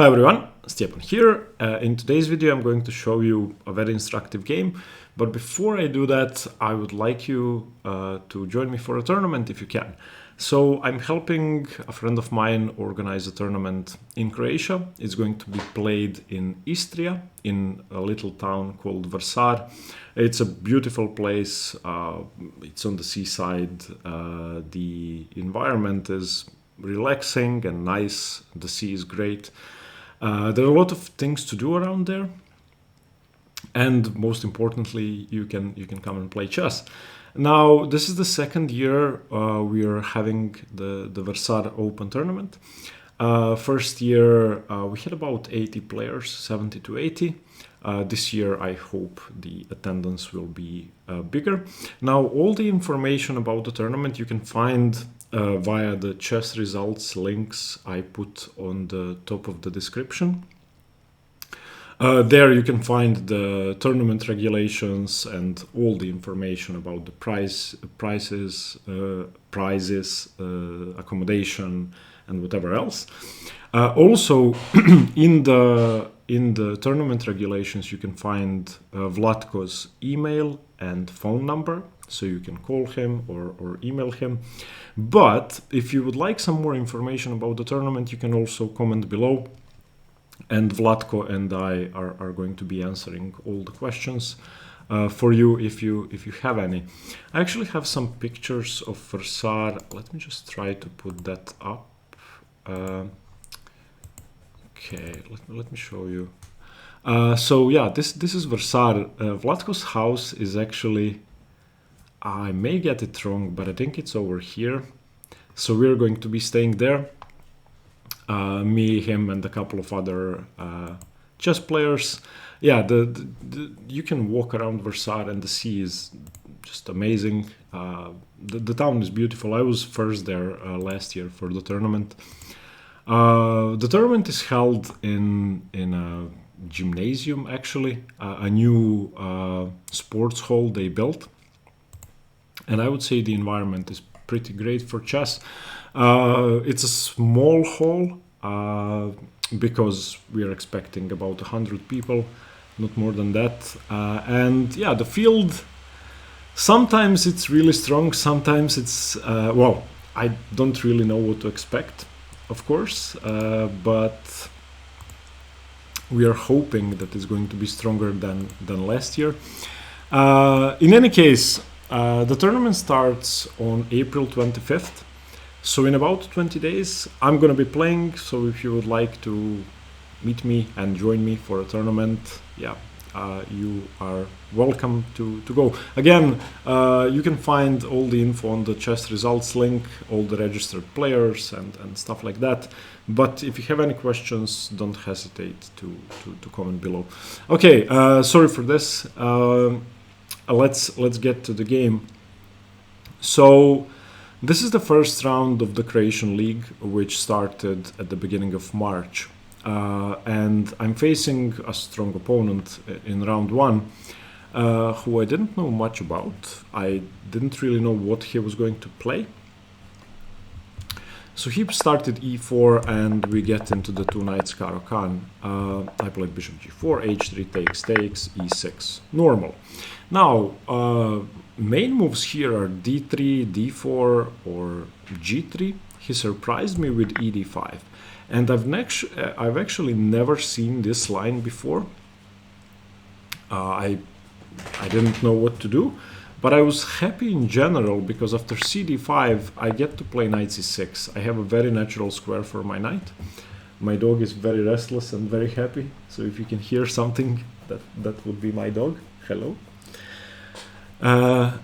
Hi everyone, Stepan here. In today's video I'm going to show you a very instructive game, but before I do that I would like you to join me for a tournament if you can. So I'm helping a friend of mine organize a tournament in Croatia. It's going to be played in Istria, in a little town called Vrsar. It's a beautiful place, it's on the seaside, the environment is relaxing and nice, the sea is great. There are a lot of things to do around there, and most importantly, you can come and play chess. Now, this is the second year we are having the Vrsar Open tournament. First year we had about 80 players, 70 to 80. This year I hope the attendance will be bigger. Now, all the information about the tournament you can find via the chess results links I put on the top of the description. There you can find the tournament regulations and all the information about the prizes, accommodation, and whatever else. Also, in the tournament regulations, you can find Vlatko's email and phone number, so you can call him or email him. But if you would like some more information about the tournament, you can also comment below, and Vlatko and I are going to be answering all the questions for you if you have any. I actually have some pictures of Vrsar. Let me just try to put that up. Okay, let me show you. So yeah, this is Vrsar. Vlatko's house is actually, I may get it wrong, but I think it's over here. So we're going to be staying there. Me, him, and a couple of other chess players. Yeah, you can walk around Vrsar and the sea is just amazing. The town is beautiful. I was first there last year for the tournament. The tournament is held in a gymnasium, actually, a new sports hall they built. And I would say the environment is pretty great for chess. It's a small hall because we are expecting about 100 people, not more than that. And yeah, the field, sometimes it's really strong, sometimes it's, well, I don't really know what to expect, of course, but we are hoping that it's going to be stronger than last year. In any case, the tournament starts on April 25th. So in about 20 days, I'm going to be playing. So if you would like to meet me and join me for a tournament, yeah, you are welcome to go. Again, you can find all the info on the chess results link, all the registered players and stuff like that. But if you have any questions, don't hesitate to comment below. Okay, sorry for this. Let's get to the game. So this is the first round of the Croatian League, which started at the beginning of March. And I'm facing a strong opponent in round one, who I didn't know much about. I didn't really know what he was going to play. So he started e4 and we get into the two knights Caro-Kann. I played bishop g4, h3 takes, e6, normal. Now, main moves here are d3, d4 or g3. He surprised me with ed5. And I've actually never seen this line before. I didn't know what to do, but I was happy in general because after cd5 I get to play knight c6. I have a very natural square for my knight. My dog is very restless and very happy, so if you can hear something, that would be my dog. Hello.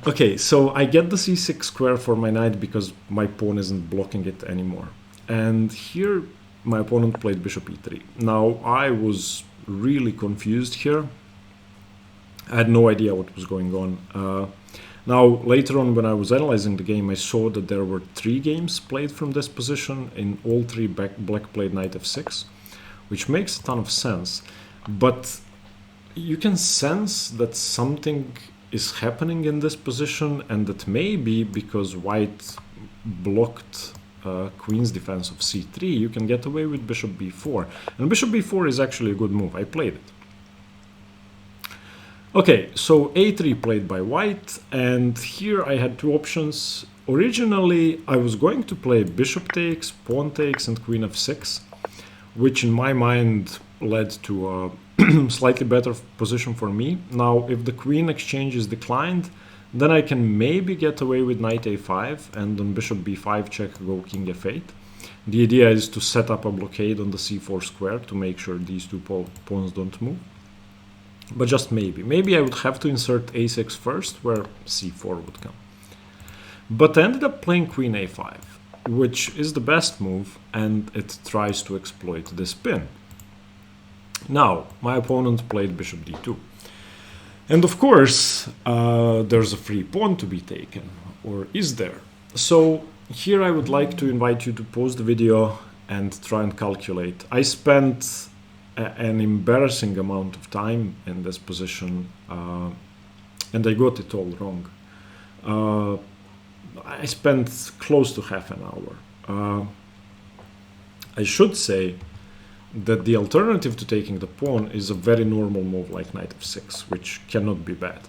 Okay, so I get the c6 square for my knight because my pawn isn't blocking it anymore. And here my opponent played bishop e3. Now I was really confused here. I had no idea what was going on. Now later on when I was analyzing the game, I saw that there were 3 games played from this position. In all 3 black played knight f6, which makes a ton of sense. But you can sense that something is happening in this position, and that may be because white blocked queen's defense of c3, you can get away with bishop b4. And bishop b4 is actually a good move. I played it. Okay, so a3 played by white, and here I had two options. Originally, I was going to play bishop takes, pawn takes, and queen f6, which in my mind led to a slightly better position for me. Now, if the queen exchange is declined, then I can maybe get away with knight a5, and on bishop b5 check go king f8. The idea is to set up a blockade on the c4 square to make sure these two pawns don't move. But just maybe. Maybe I would have to insert a6 first, where c4 would come. But I ended up playing queen a5, which is the best move, and it tries to exploit this pin. Now, my opponent played bishop d2. And of course, there's a free pawn to be taken, or is there? So here I would like to invite you to pause the video and try and calculate. I spent an embarrassing amount of time in this position, and I got it all wrong. I spent close to half an hour. I should say that the alternative to taking the pawn is a very normal move like knight f6, which cannot be bad.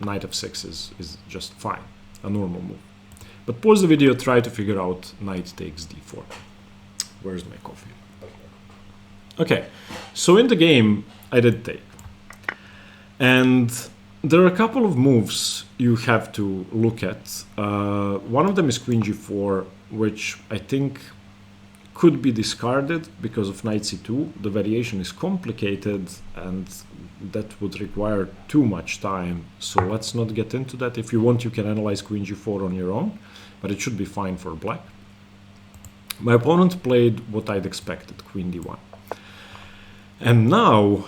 Knight f6 is just fine, a normal move. But pause the video, try to figure out knight takes d4. Where's my coffee? Okay, so in the game, I did take. And there are a couple of moves you have to look at. One of them is queen g4, which I think could be discarded because of knight c2. The variation is complicated and that would require too much time. So let's not get into that. If you want, you can analyze queen g4 on your own, but it should be fine for black. My opponent played what I'd expected, queen d1. And now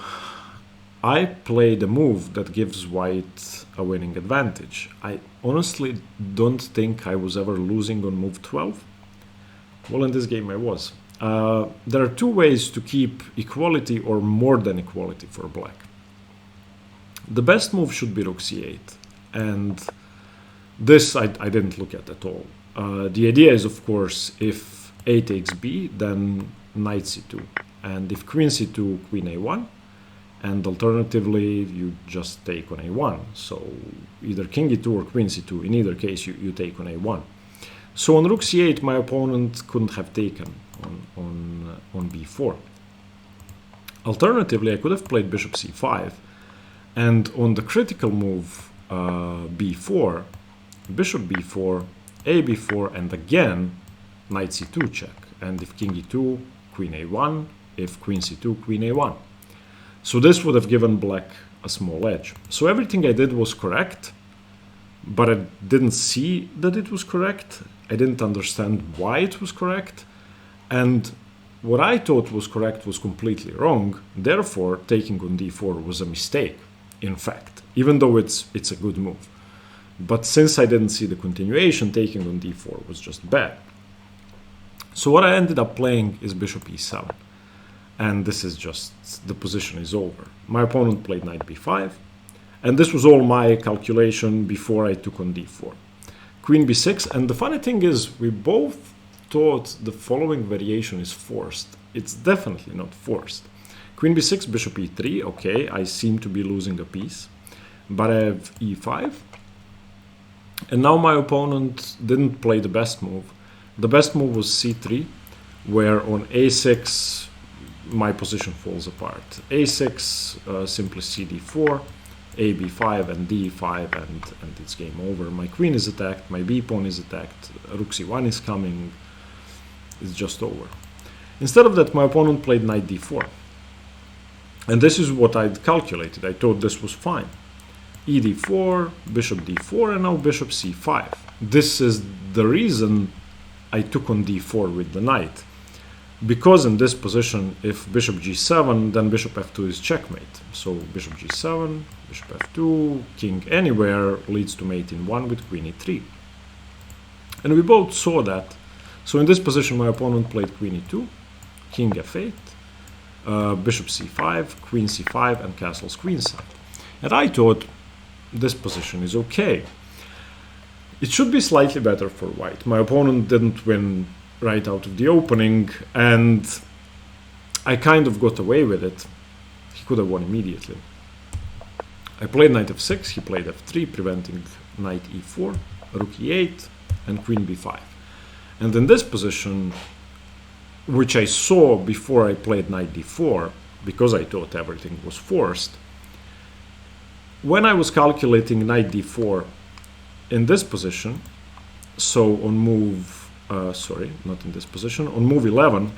I played a move that gives white a winning advantage. I honestly don't think I was ever losing on move 12. Well, in this game I was. There are two ways to keep equality or more than equality for black. The best move should be rook c8, and this I didn't look at all. The idea is, of course, if a takes b, then knight c2. And if queen c2, queen a1, and alternatively you just take on a1. So either king e2 or queen c2, in either case you take on a1. So on rook c8 my opponent couldn't have taken on b4. Alternatively, I could have played bishop c5, and on the critical move b4, bishop b4, a b4, and again knight c2 check. And if king e2, queen a1, if queen c2, queen a1. So this would have given black a small edge. So everything I did was correct, but I didn't see that it was correct. I didn't understand why it was correct. And what I thought was correct was completely wrong. Therefore, taking on d4 was a mistake, in fact, even though it's a good move. But since I didn't see the continuation, taking on d4 was just bad. So what I ended up playing is bishop e7. And this is just, the position is over. My opponent played knight b5. And this was all my calculation before I took on d4. Queen b6. And the funny thing is, we both thought the following variation is forced. It's definitely not forced. Queen b6, bishop e3. Okay, I seem to be losing a piece. But I have e5. And now my opponent didn't play the best move. The best move was c3, where on a6 my position falls apart. a6, simply cd4, a b5 and d5, and it's game over. My queen is attacked, my b pawn is attacked, rook c1 is coming, it's just over. Instead of that, my opponent played knight d4. And this is what I'd calculated. I thought this was fine. E d4, bishop d4, and now bishop c5. This is the reason I took on d4 with the knight. Because in this position, if bishop g7, then bishop f2 is checkmate. So bishop g7, bishop f2, king anywhere leads to mate in 1 with queen e3. And we both saw that. So in this position, my opponent played queen e2, king f8, bishop c5, queen c5, and castles queenside. And I thought this position is okay. It should be slightly better for white. My opponent didn't win right out of the opening, and I kind of got away with it. He could have won immediately. I played knight f6, he played f3, preventing knight e4, rook e8, and queen b5. And in this position, which I saw before I played knight d4, because I thought everything was forced, when I was calculating knight d4 in this position, so on move, sorry, not in this position, on move 11,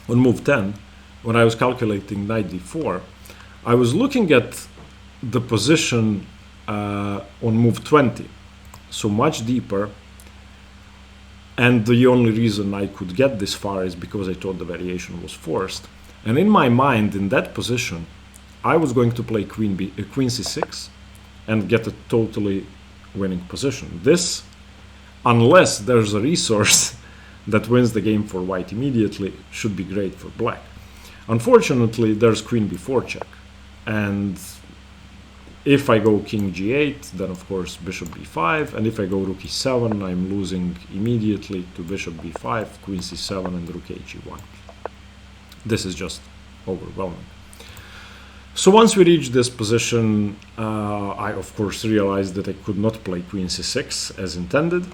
on move 10, when I was calculating knight d4, I was looking at the position on move 20, so much deeper, and the only reason I could get this far is because I thought the variation was forced. And in my mind, in that position, I was going to play queen c6 and get a totally winning position. This, unless there's a resource that wins the game for white immediately, should be great for black. Unfortunately, there's queen b4 check, and if I go king g8, then of course bishop b5, and if I go rook e7, I'm losing immediately to bishop b5, queen c7, and rook h1. This is just overwhelming. So once we reached this position, I of course realized that I could not play queen c6 as intended.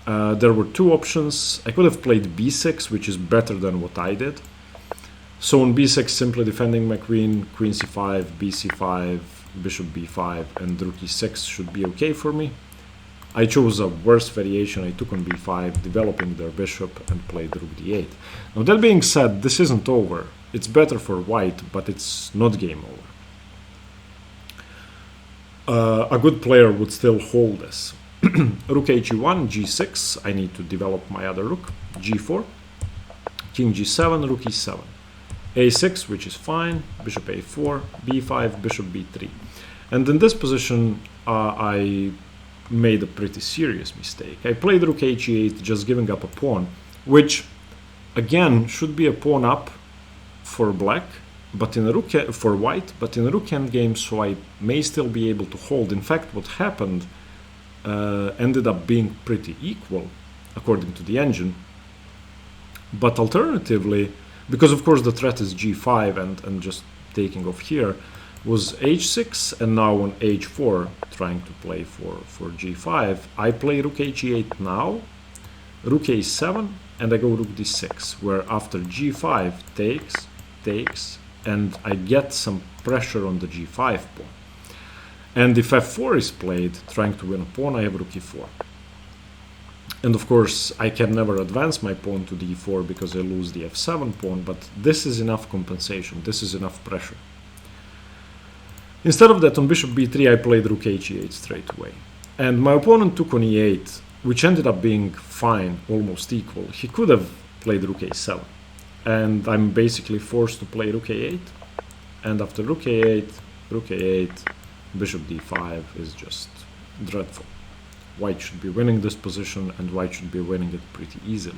There were two options. I could have played b6, which is better than what I did. So on b6, simply defending my queen, queen c5, bc5, bishop b5, and rook e6 should be okay for me. I chose a worse variation. I took on b5, developing their bishop, and played rook d8. Now that being said, this isn't over. It's better for white, but it's not game over. A good player would still hold this. Rook h1, g6, I need to develop my other rook, g4, king g7, rook e7, a6, which is fine, bishop a4, b5, bishop b3. And in this position, I made a pretty serious mistake. I played rook h8, just giving up a pawn, which again should be a pawn up for black, but in a rook for white, but in a rook endgame, so I may still be able to hold. In fact, what happened ended up being pretty equal, according to the engine. But alternatively, because of course the threat is g5 and just taking off here, was h6, and now on h4 trying to play for g5. I play rook h8 now, rook a7, and I go rook d6, where after g5 takes, and I get some pressure on the g5 pawn. And if f4 is played, trying to win a pawn, I have rook e4. And of course, I can never advance my pawn to d4 because I lose the f7 pawn, but this is enough compensation, this is enough pressure. Instead of that, on bishop b3, I played rook h8 straight away. And my opponent took on e8, which ended up being fine, almost equal. He could have played rook a7. And I'm basically forced to play rook a8. And after rook a8, bishop d5 is just dreadful. White should be winning this position, and white should be winning it pretty easily.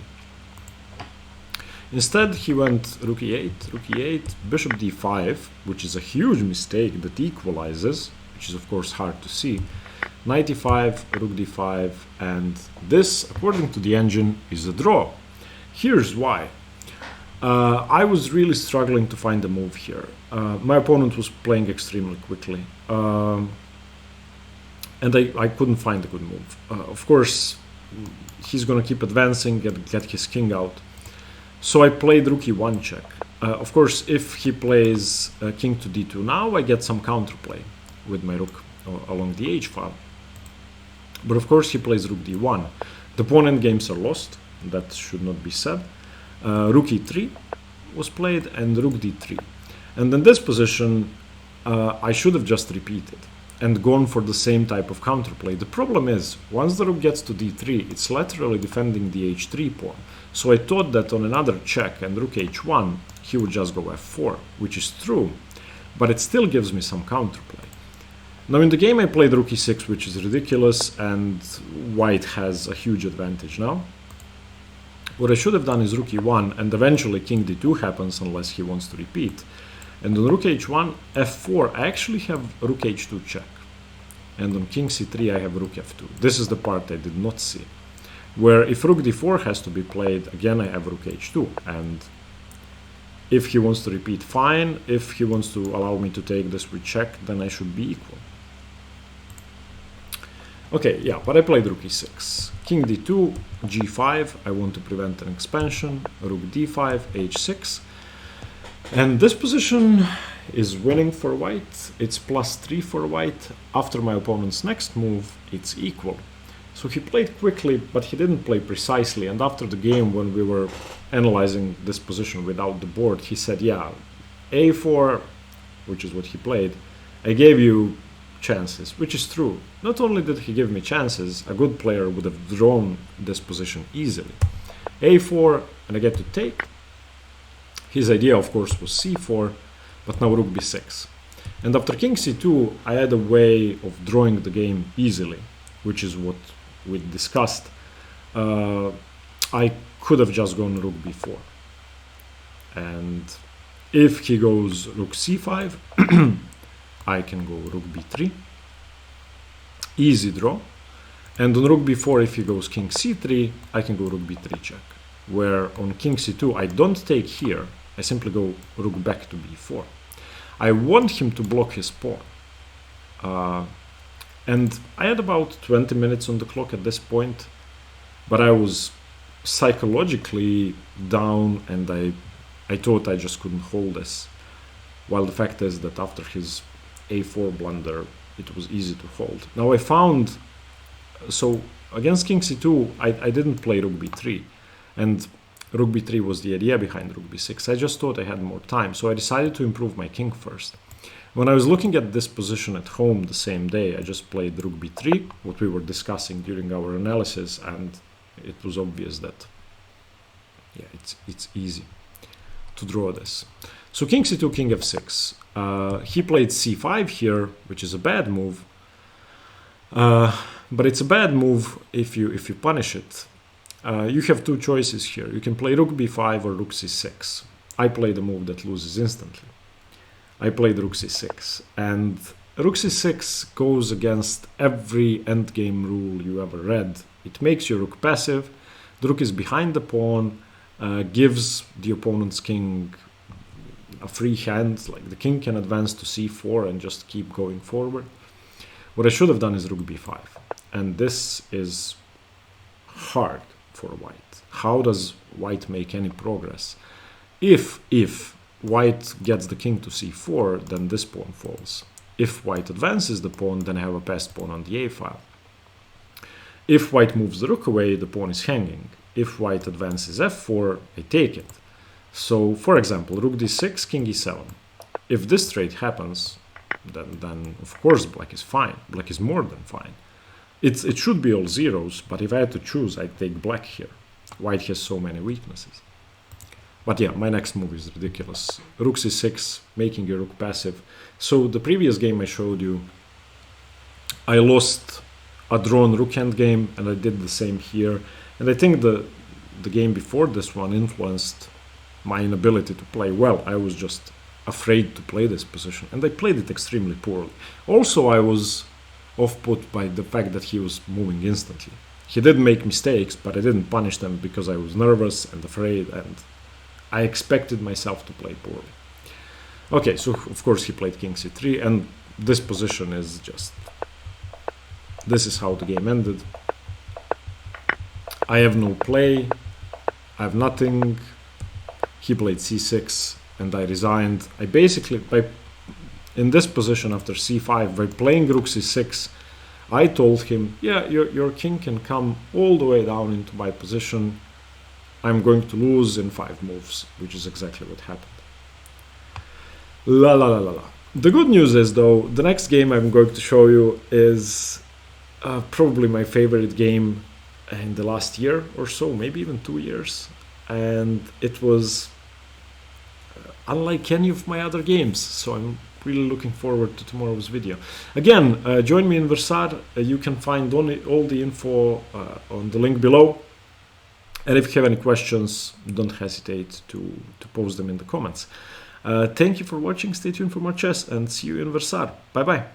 Instead, he went rook e8, bishop d5, which is a huge mistake that equalizes, which is of course hard to see, knight e5, rook d5, and this, according to the engine, is a draw. Here's why. I was really struggling to find a move here. My opponent was playing extremely quickly, and I couldn't find a good move. Of course, he's going to keep advancing and get his king out. So I played rook e1 check. Of course, if he plays king to d2 now, I get some counterplay with my rook along the h file. But of course, he plays rook d1. The pawn endgames are lost. That should not be said. Rook e3 was played, and rook d3. And in this position, I should have just repeated and gone for the same type of counterplay. The problem is, once the rook gets to d3, it's laterally defending the h3 pawn. So I thought that on another check and rook h1, he would just go f4, which is true, but it still gives me some counterplay. Now in the game I played rook e6, which is ridiculous, and white has a huge advantage now. What I should have done is rook e1, and eventually king d2 happens unless he wants to repeat. And on rook h1, f4, I actually have rook h2 check. and on king c3 I have rook f2. This is the part I did not see. Where if rook d4 has to be played, again I have rook h2, and if he wants to repeat, fine. If he wants to allow me to take this with check, then I should be equal. Okay, yeah, but I played rook e6. King d2, g5, I want to prevent an expansion, rook d5, h6. And this position is winning for white. It's +3 for white. After my opponent's next move, it's equal. So he played quickly, but he didn't play precisely. And after the game, when we were analyzing this position without the board, he said, yeah, a4, which is what he played, I gave you chances, which is true. Not only did he give me chances, a good player would have drawn this position easily. a4, and I get to take. His idea, of course, was c4, but now rook b6. And after king c2, I had a way of drawing the game easily, which is what we discussed. I could have just gone rook b4. And if he goes rook c5, I can go rook b3. Easy draw. And on rook b4, if he goes king c3, I can go rook b3 check. Where on king c2, I don't take here. I simply go rook back to b4. I want him to block his pawn. And I had about 20 minutes on the clock at this point, but I was psychologically down, and I thought I just couldn't hold this. While the fact is that after his a4 blunder, it was easy to hold. Now I found, so against king c2, I didn't play rook b3, and rook b3 was the idea behind rook b6. I just thought I had more time, so I decided to improve my king first. When I was looking at this position at home the same day, I just played rook b3, what we were discussing during our analysis, and it was obvious that, yeah, it's easy to draw this. So king c2, king f6. He played c5 here, which is a bad move, but it's a bad move if you punish it. You have two choices here. You can play rook b5 or rook c6. I played a move that loses instantly. I played rook c6, and rook c6 goes against every endgame rule you ever read. It makes your rook passive, the rook is behind the pawn, gives the opponent's king a free hand, like the king can advance to c4 and just keep going forward. What I should have done is rook b5, and this is hard for white. How does white make any progress? If white gets the king to c4, then this pawn falls. If white advances the pawn, then I have a passed pawn on the a file. If white moves the rook away, the pawn is hanging. If white advances f4, I take it. So, for example, rook d6, king e7. If this trade happens, then of course black is fine. Black is more than fine. It should be all zeros, but if I had to choose, I'd take black here. White has so many weaknesses. But yeah, my next move is ridiculous. Rook c6, making your rook passive. So the previous game I showed you, I lost a drawn rook endgame, and I did the same here. And I think the game before this one influenced my inability to play well. I was just afraid to play this position, and I played it extremely poorly. Also, I was off-put by the fact that he was moving instantly. He did make mistakes, but I didn't punish them because I was nervous and afraid, and I expected myself to play poorly. Okay, so of course he played king c3, and this position is just... This is how the game ended. I have no play, I have nothing. He played c6, and I resigned. I basically, in this position after c5, by playing rook c6, I told him, yeah, your king can come all the way down into my position. I'm going to lose in 5 moves, which is exactly what happened. La la la la la. The good news is, though, the next game I'm going to show you is probably my favorite game in the last year or so, maybe even 2 years. And it was unlike any of my other games, so I'm really looking forward to tomorrow's video. Again, join me in Vrsar. You can find all the info on the link below. And if you have any questions, don't hesitate to post them in the comments. Thank you for watching. Stay tuned for more chess, and see you in Vrsar. Bye bye.